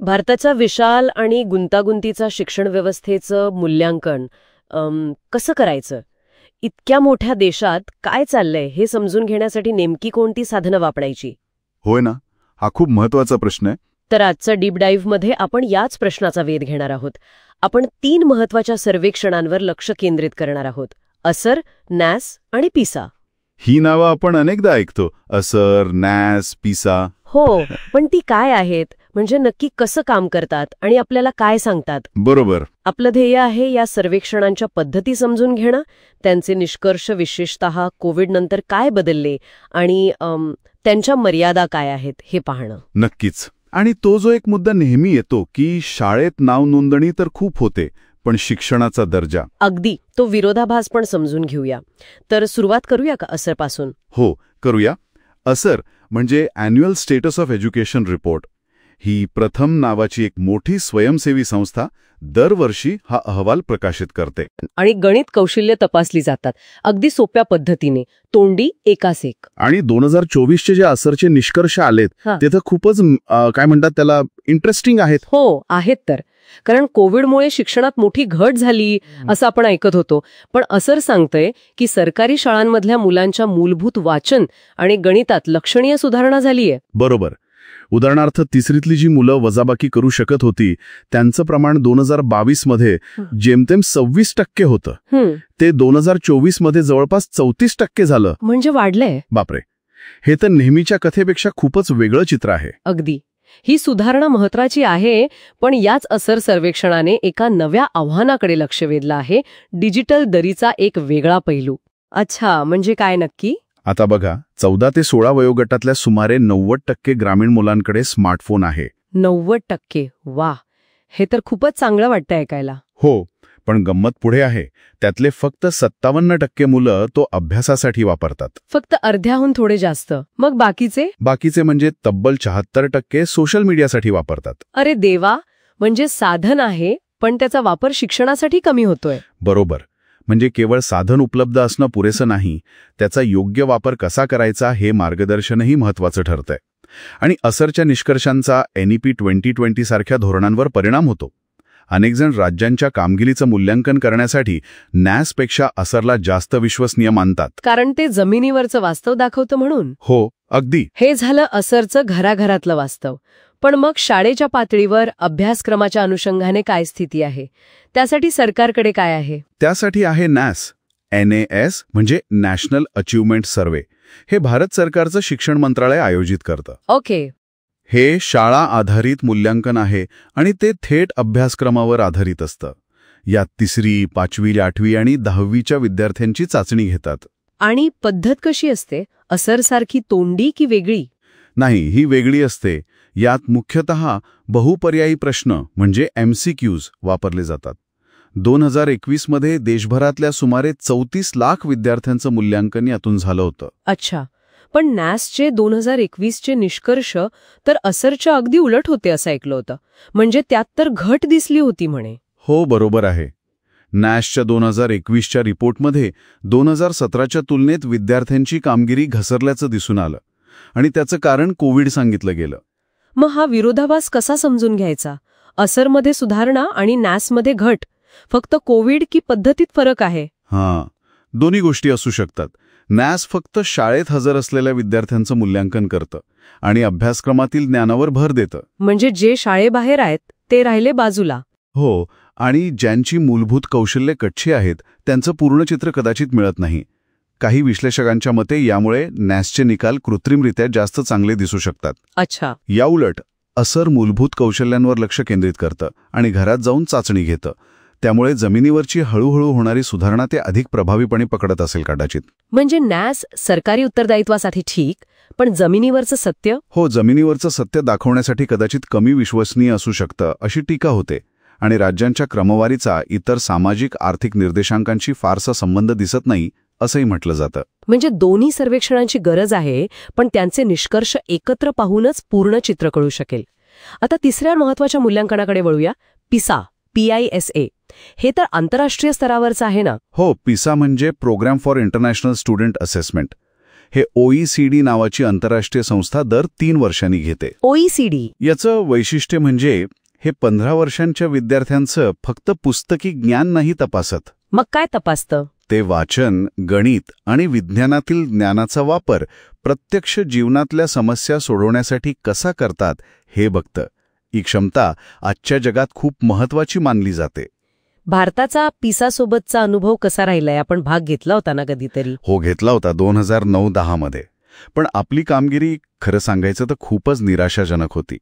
भारताच्या विशाल आणि गुंतागुंतीचा शिक्षण व्यवस्थेचं मूल्यांकन कसं करायचं? इतक्या मोठ्या देशात काय चाललंय हे समजून घेण्यासाठी नेमकी कोणती साधनं वापरायची? होय ना, हा खूप महत्वाचा प्रश्न आहे. तर आजच्या डीप डाईव्हमध्ये आपण याच प्रश्नाचा वेध घेणार आहोत. आपण 3 महत्वाच्या सर्वेक्षणांवर लक्ष केंद्रित करणार आहोत: असर, नॅस आणि पिसा. ही नावं आपण अनेकदा ऐकतो, असर, नॅस, पिसा. हो, पण ती काय आहेत, म्हणजे नक्की कसं काम करतात आणि आपल्याला काय सांगतात? बरोबर. आपलं ध्येय आहे या सर्वेक्षणांच्या पद्धती समजून घेणं, त्यांचे निष्कर्ष विशेषतः कोविड नंतर काय बदलले आणि त्यांच्या मर्यादा काय आहेत हे पाहणं. नक्कीच. आणि तो जो एक मुद्दा नेहमी येतो की शाळेत नाव नोंदणी तर खूप होते, पण शिक्षणाचा दर्जा. अगदी, तो विरोधाभास पण समजून घेऊया. तर सुरुवात करूया का असरपासून? हो, करूया. असर म्हणजे annual status of education report. ही प्रथम नावाची एक मोठी स्वयंसेवी संस्था दरवर्षी हा अहवाल प्रकाशित करते. आणि गणित कौशल्य तपासली जातात अगदी सोप्या पद्धतीने, तोंडी एकास एक. आणि 2024चे जे असरचे निष्कर्ष आलेत ते तर खूपच काय म्हणतात त्याला, इंटरेस्टिंग आहेत. हो, आहेत तर. कारण कोविडमुळे शिक्षणात मोठी घट झाली असं आपण ऐकत होतो, पण असर सांगतंय की सरकारी शाळांमधल्या मुलांच्या मूलभूत वाचन आणि गणितात लक्षणीय सुधारणा झालीय. बरोबर. उदाहरणार्थ तिसरीतली जी मुलं वजाबाकी करू शकत होती त्यांचं प्रमाण 2022 मध्ये जेमतेम 26% होतं. ते 2024 मध्ये जवळपास 34% झालं. म्हणजे वाढलंय. बापरे, हे तर नेहमीच्या कथेपेक्षा खूपच वेगळं चित्र आहे. अगदी. ही सुधारणा महत्वाची आहे, पण याच असर सर्वेक्षणाने एका नव्या आव्हानाकडे लक्ष वेधलं आहे: डिजिटल दरीचा एक वेगळा पैलू. अच्छा, म्हणजे काय नक्की? आता बघा, 14 ते 16 वयोगटातल्या सुमारे 90% ग्रामीण मुलांकडे स्मार्टफोन आहे. 90%? वा, हे तर खूपच चांगलं वाटतं ऐकायला. हो, पण गंमत पुढे आहे. त्यातले फक्त 57% मुलं तो अभ्यासासाठी वापरतात. फक्त अर्ध्याहून थोडे जास्त. मग बाकीचे म्हणजे तब्बल 74% सोशल मीडियासाठी वापरतात. अरे देवा, म्हणजे साधन आहे पण त्याचा वापर शिक्षणासाठी कमी होतोय. बरोबर. म्हणजे केवळ साधन उपलब्ध असणं पुरेसं नाही, त्याचा योग्य वापर कसा करायचा हे मार्गदर्शनही महत्वाचं ठरतंय. आणि असरच्या निष्कर्षांचा NEP 2020 सारख्या धोरणांवर परिणाम होतो. अनेक जण राज्यांच्या कामगिरीचं मूल्यांकन करण्यासाठी नॅसपेक्षा असरला जास्त विश्वसनीय मानतात. कारण ते जमिनीवरचं वास्तव दाखवतं म्हणून. हो, अगदी. हे झालं असरचं घराघरातलं वास्तव. पण मग शाळेच्या पातळीवर अभ्यासक्रमाच्या अनुषंगाने काय स्थिती आहे? त्यासाठी सरकारकडे काय आहे? त्यासाठी आहे नॅस. NAS म्हणजे नॅशनल अचिव्हमेंट सर्व्हे. हे भारत सरकारचं शिक्षण मंत्रालय आयोजित करतं. ओके. हे शाळा आधारित मूल्यांकन आहे आणि ते थेट अभ्यासक्रमावर आधारित असतं. यात 3री, 5वी, 8वी आणि 10वीच्या विद्यार्थ्यांची चाचणी घेतात. आणि पद्धत कशी असते? असरसारखी तोंडी की वेगळी? नाही, ही वेगळी असते. यात मुख्यतः बहुपर्यायी प्रश्न म्हणजे MCQs वापरले जातात. 2021 मध्ये देशभरातल्या सुमारे 34 लाख विद्यार्थ्यांचं मूल्यांकन यातून झालं होतं. अच्छा, पण नॅसचे 2021चे निष्कर्ष तर असरच्या अगदी उलट होते असं ऐकलं होतं. म्हणजे त्यात तर घट दिसली होती म्हणे. हो, बरोबर आहे. नॅसच्या 2021च्या रिपोर्टमध्ये 2017च्या तुलनेत विद्यार्थ्यांची कामगिरी घसरल्याचं दिसून आलं आणि त्याचं कारण कोविड सांगितलं गेलं. मग हा विरोधाभास कसा समजून घ्यायचा? असरमध्ये सुधारणा आणि नॅसमध्ये घट. फक्त कोविड की पद्धतीत फरक आहे? हां, दोन्ही गोष्टी असू शकतात. नॅस फक्त शाळेत हजर असलेल्या विद्यार्थ्यांचं मूल्यांकन करतं आणि अभ्यासक्रमातील ज्ञानावर भर देतं. म्हणजे जे शाळेबाहेर आहेत ते राहिले बाजूला. हो, आणि ज्यांची मूलभूत कौशल्ये कच्ची आहेत त्यांचं पूर्ण चित्र कदाचित मिळत नाही. काही विश्लेषकांच्या मते यामुळे नॅसचे निकाल कृत्रिमरित्या जास्त चांगले दिसू शकतात. अच्छा. याउलट असर मूलभूत कौशल्यांवर लक्ष केंद्रित करतं आणि घरात जाऊन चाचणी घेतं. त्यामुळे जमिनीवरची हळूहळू होणारी सुधारणा ते अधिक प्रभावीपणे पकडत असेल कदाचित. म्हणजे नॅस सरकारी उत्तरदायित्वासाठी ठीक, पण जमिनीवरचं सत्य? हो, जमिनीवरचं सत्य दाखवण्यासाठी कदाचित कमी विश्वसनीय असू शकतं अशी टीका होते. आणि राज्यांच्या क्रमवारीचा इतर सामाजिक आर्थिक निर्देशांकांशी फारसा संबंध दिसत नाही असंही म्हटलं जातं. म्हणजे दोन्ही सर्वेक्षणांची गरज आहे, पण त्यांचे निष्कर्ष एकत्र पाहूनच पूर्ण चित्र कळू शकेल. आता तिसऱ्या महत्वाच्या मूल्यांकनाकडे वळूया: पिसा. PISA. हे तर आंतरराष्ट्रीय स्तरावरचं आहे ना? हो, पिसा म्हणजे programme for international student assessment. हे OECD नावाची आंतरराष्ट्रीय संस्था दर 3 वर्षांनी घेते. OECD याचं वैशिष्ट्य म्हणजे हे 15 वर्षांच्या विद्यार्थ्यांचं फक्त पुस्तकी ज्ञान नाही तपासत. मग काय तपासतं? ते वाचन, गणित आणि विज्ञानातील ज्ञानाचा वापर प्रत्यक्ष जीवनातल्या समस्या सोडवण्यासाठी कसा करतात हे बघतं. ही क्षमता आजच्या जगात खूप महत्वाची मानली जाते. भारताचा PISA सोबतचा अनुभव कसा राहिलाय? आपण भाग घेतला होता ना कधीतरी? हो, घेतला होता 2009-10 मध्ये. पण आपली कामगिरी खरं सांगायचं तर खूपच निराशाजनक होती.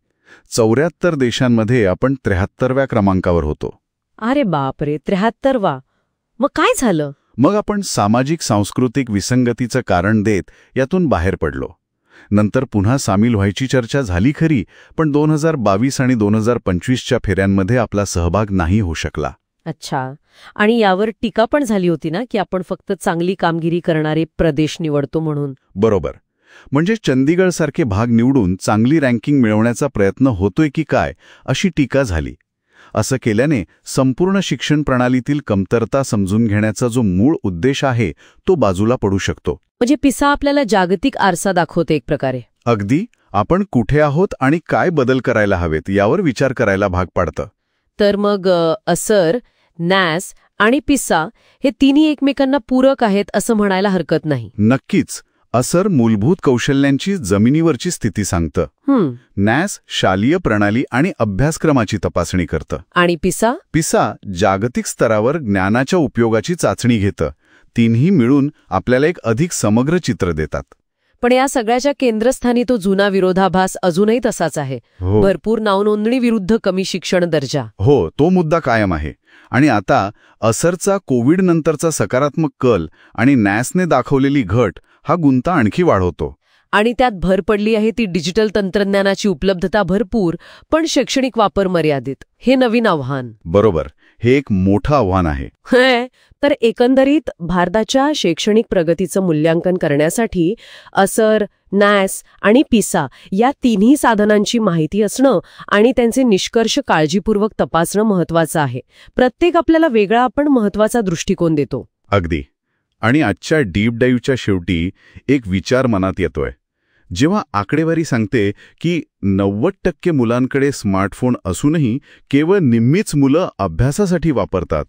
74 देशांमध्ये आपण 73व्या क्रमांकावर होतो. अरे बापरे, 73वा. मग काय झालं? मग आपण सामाजिक सांस्कृतिक विसंगतीचं कारण देत यातून बाहेर पडलो. नंतर पुन्हा सामील व्हायची चर्चा झाली खरी, पण 2022 आणि 2025च्या फेऱ्यांमध्ये आपला सहभाग नाही होऊ शकला. अच्छा. आणि यावर टीका पण झाली होती ना की आपण फक्त चांगली कामगिरी करणारे प्रदेश निवडतो म्हणून. बरोबर. म्हणजे चंदीगडसारखे भाग निवडून चांगली रँकिंग मिळवण्याचा प्रयत्न होतोय की काय अशी टीका झाली. असं केल्याने संपूर्ण शिक्षण प्रणालीतील कमतरता समजून घेण्याचा जो मूळ उद्देश आहे तो बाजूला पडू शकतो. म्हणजे PISA आपल्याला जागतिक आरसा दाखवते एक प्रकारे. अगदी. आपण कुठे आहोत आणि काय बदल करायला हवेत यावर विचार करायला भाग पाडतं. तर मग असर, NAS आणि PISA हे तिन्ही एकमेकांना पूरक आहेत असं म्हणायला हरकत नाही. नक्कीच. असर मूलभूत कौशल्यांची जमिनीवरची स्थिती सांगतं. NAS शालेय प्रणाली आणि अभ्यासक्रमाची तपासणी करतं. आणि PISA जागतिक स्तरावर ज्ञानाच्या उपयोगाची चाचणी घेतं. तिन्ही मिळून आपल्याला एक अधिक समग्र चित्र देतात. पण या सगळ्याच्या केंद्रस्थानी तो जुना विरोधाभास अजूनही तसाच आहे. भरपूर नावनोंदणी विरुद्ध कमी शिक्षण दर्जा. हो, तो मुद्दा कायम आहे. आणि आता असरचा कोविड नंतरचा सकारात्मक कल आणि NASने दाखवलेली घट हा गुंता आणखी वाढवतो. आणि त्यात भर पडली आहे ती डिजिटल तंत्रज्ञानाची उपलब्धता भरपूर, पण शैक्षणिक वापर मर्यादित. हे नवीन आव्हान. बरोबर. हे एक मोठं आव्हान आहे. तर एकंदरीत भारताच्या शैक्षणिक प्रगतीचं मूल्यांकन करण्यासाठी असर, NAS आणि PISA या तिन्ही साधनांची माहिती असणं आणि त्यांचे निष्कर्ष काळजीपूर्वक तपासणं महत्वाचं आहे. प्रत्येक आपल्याला वेगळा पण महत्वाचा दृष्टिकोन देतो. अगदी. आणि आजच्या डीप डाईव्हच्या शेवटी एक विचार मनात येतोय. जेव्हा आकडेवारी सांगते की 90% मुलांकडे स्मार्टफोन असूनही केवळ निम्मीच मुलं अभ्यासासाठी वापरतात,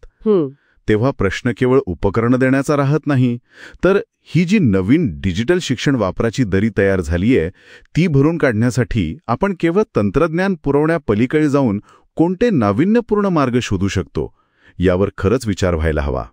तेव्हा प्रश्न केवळ उपकरण देण्याचा राहत नाही, तर ही जी नवीन डिजिटल शिक्षण वापराची दरी तयार झालीय ती भरून काढण्यासाठी आपण केवळ तंत्रज्ञान पुरवण्यापलीकडे जाऊन कोणते नाविन्यपूर्ण मार्ग शोधू शकतो यावर खरंच विचार व्हायला हवा.